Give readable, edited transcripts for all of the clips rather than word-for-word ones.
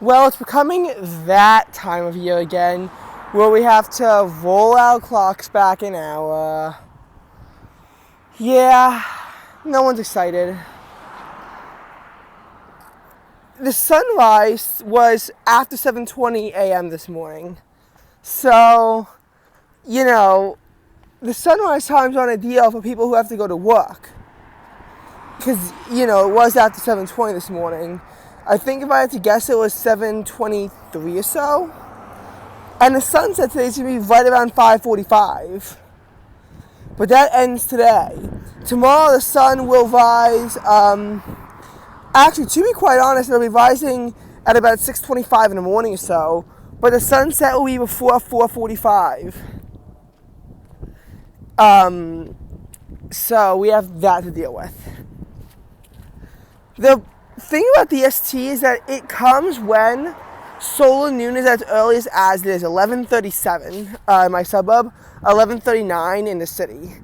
Well, it's becoming that time of year again where we have to roll our clocks back an hour. Yeah, no one's excited. The sunrise was after 7:20 a.m. this morning. So, the sunrise time's not ideal for people who have to go to work. Because, it was after 7:20 this morning. I think if I had to guess, it was 7:23 or so. And the sunset today is going to be right around 5:45. But that ends today. Tomorrow the sun will rise. Actually, to be quite honest, it'll be rising at about 6:25 in the morning or so. But the sunset will be before 4:45. So we have that to deal with. The thing about the ST is that it comes when solar noon is as early as it is 11:37 in my suburb, 11:39 in the city.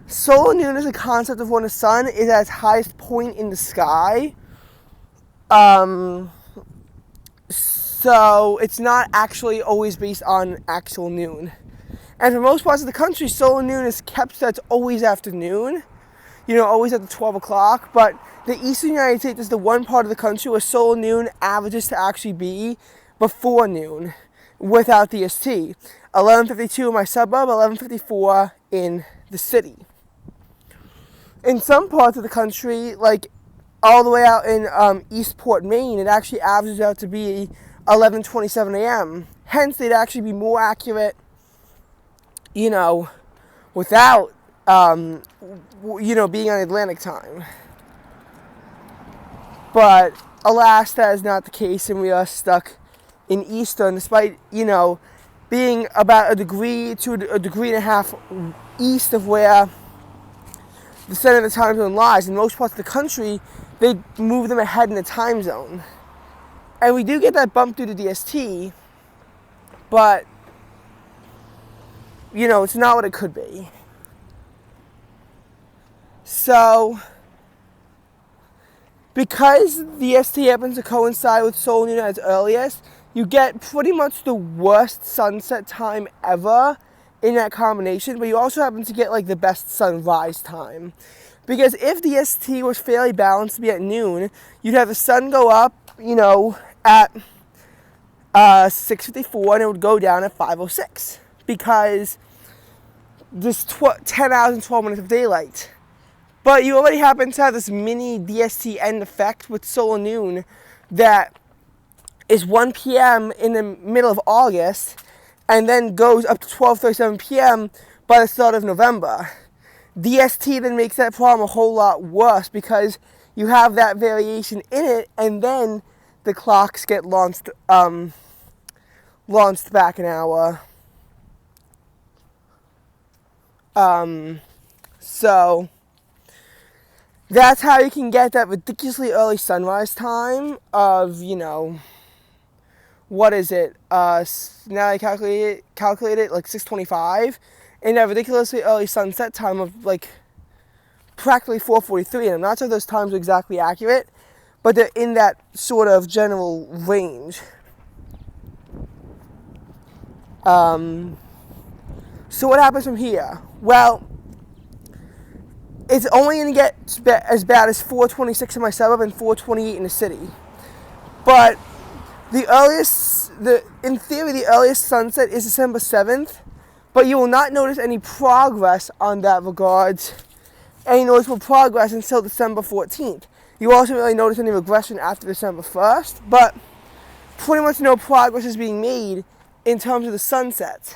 Solar noon is a concept of when the sun is at its highest point in the sky. So it's not actually always based on actual noon. And for most parts of the country, solar noon is kept so it's always afternoon. Always at the 12 o'clock. But the eastern United States is the one part of the country where solar noon averages to actually be before noon without the ST. 11:52 in my suburb, 11:54 in the city. In some parts of the country, like all the way out in Eastport, Maine, it actually averages out to be 11:27 a.m. Hence, they'd actually be more accurate, without, being on Atlantic time. But alas, that is not the case, and we are stuck in Eastern, despite, being about a degree to a degree and a half east of where the center of the time zone lies. In most parts of the country, they move them ahead in the time zone. And we do get that bump due to DST, but, it's not what it could be. So, because the ST happens to coincide with solar noon at its earliest, you get pretty much the worst sunset time ever in that combination, but you also happen to get the best sunrise time. Because if the ST was fairly balanced to be at noon, you'd have the sun go up, at 6:54 and it would go down at 5:06. Because there's 10 hours and 12 minutes of daylight. But you already happen to have this mini DST end effect with solar noon that is 1 p.m. in the middle of August and then goes up to 12:37 p.m. by the start of November. DST then makes that problem a whole lot worse because you have that variation in it, and then the clocks get launched back an hour. So that's how you can get that ridiculously early sunrise time of, what is it? Now I calculate it 6:25, and that ridiculously early sunset time of practically 4:43. And I'm not sure those times are exactly accurate, but they're in that sort of general range. So what happens from here? Well, it's only going to get as bad as 4:26 in my suburb and 4:28 in the city. But in theory, the earliest sunset is December 7th, but you will not notice any progress on that regards, any noticeable progress until December 14th. You also don't really notice any regression after December 1st, but pretty much no progress is being made in terms of the sunsets.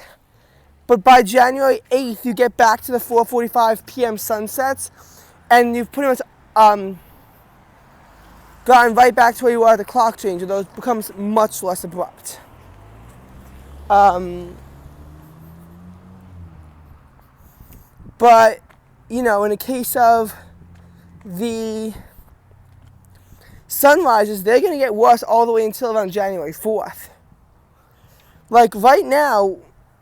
But by January 8th, you get back to the 4:45 p.m. sunsets, and you've pretty much gotten right back to where you were at the clock change, although it becomes much less abrupt. But, in the case of the sunrises, they're going to get worse all the way until around January 4th. Right now,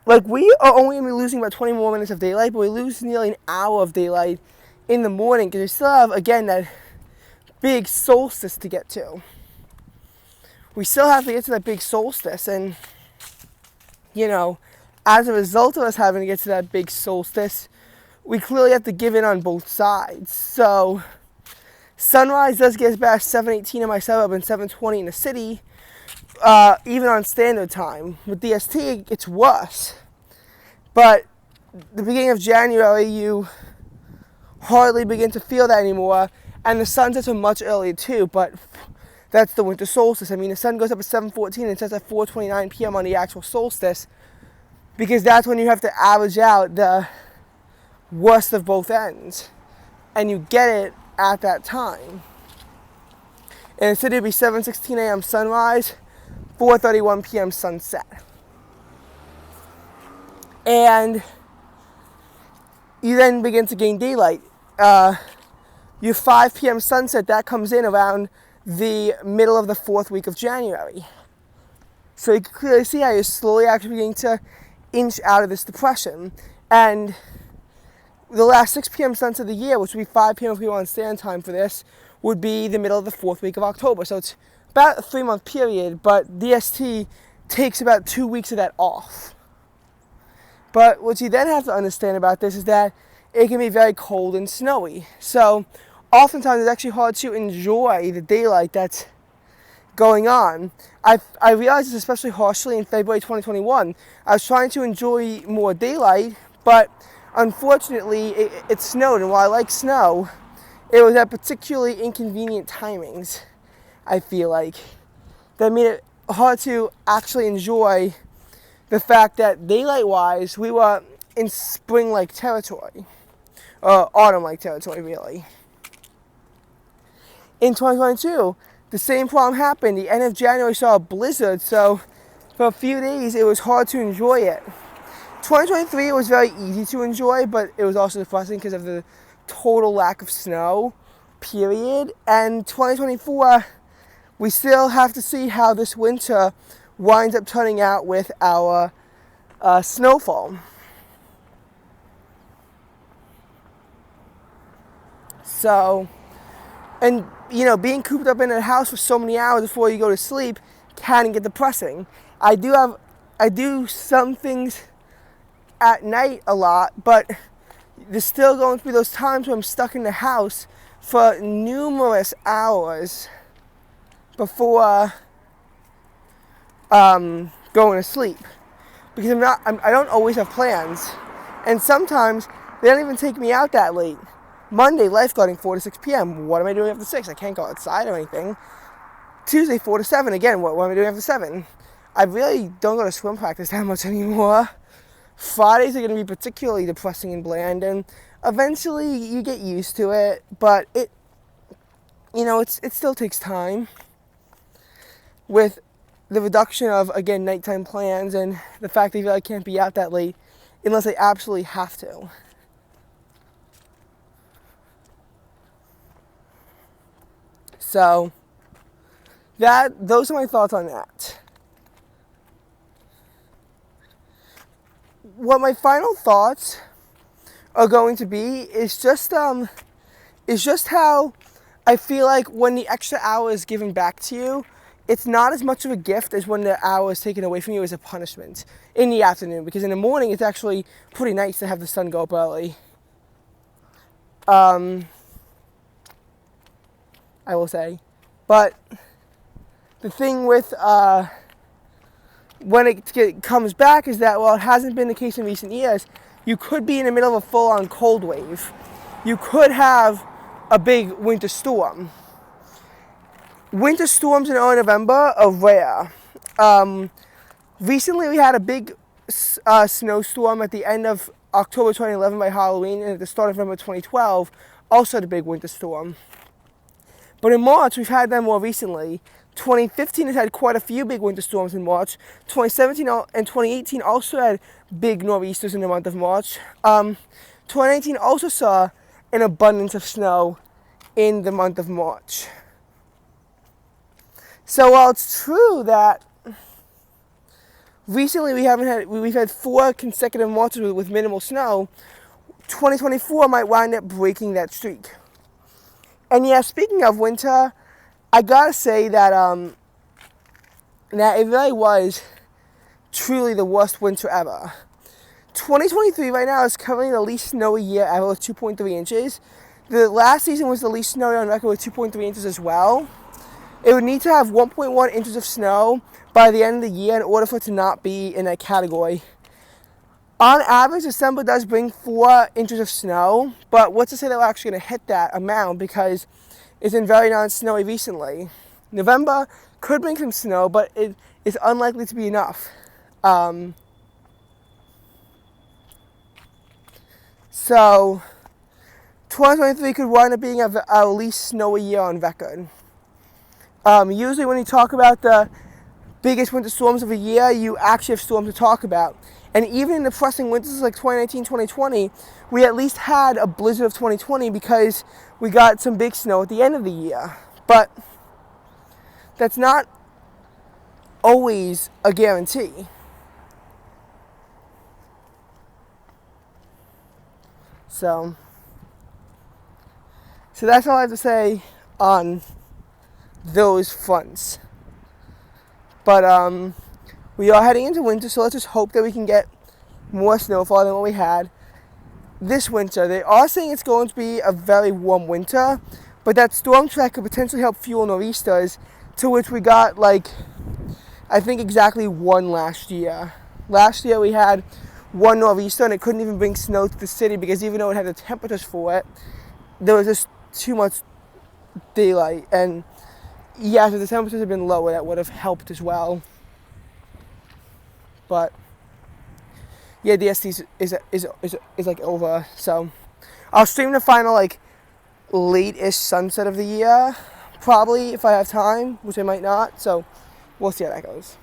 we are only going to be losing about 20 more minutes of daylight, but we lose nearly an hour of daylight in the morning because we still have, again, that big solstice to get to. we still have to get to that big solstice. And, you know, as a result of us having to get to that big solstice, we clearly have to give in on both sides. So sunrise does get us back 7:18 in my suburb and 7:20 in the city, even on standard time. With DST, it's worse. But the beginning of January, you hardly begin to feel that anymore, and the sun sets are much earlier too, but that's the winter solstice. I mean, the sun goes up at 7:14 and sets at 4:29 p.m. on the actual solstice, because that's when you have to average out the worst of both ends, and you get it at that time. In the city, it'd be 7:16 a.m. sunrise, 4:31 p.m. sunset. And you then begin to gain daylight. Your 5 p.m. sunset, that comes in around the middle of the 4th week of January. So you can clearly see how you're slowly actually beginning to inch out of this depression. And the last 6 p.m. sunset of the year, which would be 5 p.m. if we were on stand time for this, would be the middle of the 4th week of October. So it's about a 3-month period, but DST takes about 2 weeks of that off. But what you then have to understand about this is that it can be very cold and snowy. So oftentimes it's actually hard to enjoy the daylight that's going on. I realized this especially harshly in February 2021. I was trying to enjoy more daylight, but unfortunately it snowed. And while I like snow, it was at particularly inconvenient timings, I feel like, that made it hard to actually enjoy the fact that daylight-wise, we were in spring-like territory, or autumn-like territory, really. In 2022, the same problem happened. The end of January saw a blizzard, so for a few days, it was hard to enjoy it. 2023, it was very easy to enjoy, but it was also depressing because of the total lack of snow, period. And 2024, we still have to see how this winter winds up turning out with our snowfall. So, and you know, being cooped up in a house for so many hours before you go to sleep can get depressing. I do some things at night a lot, but there's still going to be those times where I'm stuck in the house for numerous hours before going to sleep, because I don't always have plans, and sometimes they don't even take me out that late. Monday, lifeguarding 4 to 6 p.m. What am I doing after 6? I can't go outside or anything. Tuesday, 4 to 7. Again, what am I doing after 7? I really don't go to swim practice that much anymore. Fridays are going to be particularly depressing and bland, and eventually you get used to it, but it still takes time. With the reduction of, again, nighttime plans and the fact that you really can't be out that late unless I absolutely have to. So, those are my thoughts on that. What my final thoughts are going to be is just how I feel like when the extra hour is given back to you, it's not as much of a gift as when the hour is taken away from you as a punishment in the afternoon. Because in the morning, it's actually pretty nice to have the sun go up early. I will say. But the thing with when it comes back is that, while it hasn't been the case in recent years, you could be in the middle of a full-on cold wave. You could have a big winter storm. Winter storms in early November are rare. Recently we had a big snowstorm at the end of October 2011 by Halloween, and at the start of November 2012, also had a big winter storm. But in March, we've had them more recently. 2015 has had quite a few big winter storms in March. 2017 and 2018 also had big nor'easters in the month of March. 2019 also saw an abundance of snow in the month of March. So while it's true that recently we've had 4 consecutive Marches with minimal snow, 2024 might wind up breaking that streak. And yeah, speaking of winter, I gotta say that Now, it really was truly the worst winter ever. 2023 right now is currently the least snowy year ever with 2.3 inches. The last season was the least snowy on record with 2.3 inches as well. It would need to have 1.1 inches of snow by the end of the year in order for it to not be in that category. On average, December does bring 4 inches of snow, but what's to say that we're actually going to hit that amount because it's been very non-snowy recently. November could bring some snow, but it is unlikely to be enough. So 2023 could wind up being our least snowy year on record. Usually when you talk about the biggest winter storms of a year, you actually have storms to talk about. And even in depressing winters like 2019, 2020, we at least had a blizzard of 2020 because we got some big snow at the end of the year. But that's not always a guarantee. So that's all I have to say on those fronts. But we are heading into winter, so let's just hope that we can get more snowfall than what we had this winter. They are saying it's going to be a very warm winter, but that storm track could potentially help fuel nor'easters, to which we got I think exactly one last year. Last year we had one nor'easter and it couldn't even bring snow to the city because even though it had the temperatures for it, there was just too much daylight. And yes, if the temperatures had been lower, that would have helped as well. But yeah, DST is like over. So I'll stream the final late-ish sunset of the year, probably if I have time, which I might not. So we'll see how that goes.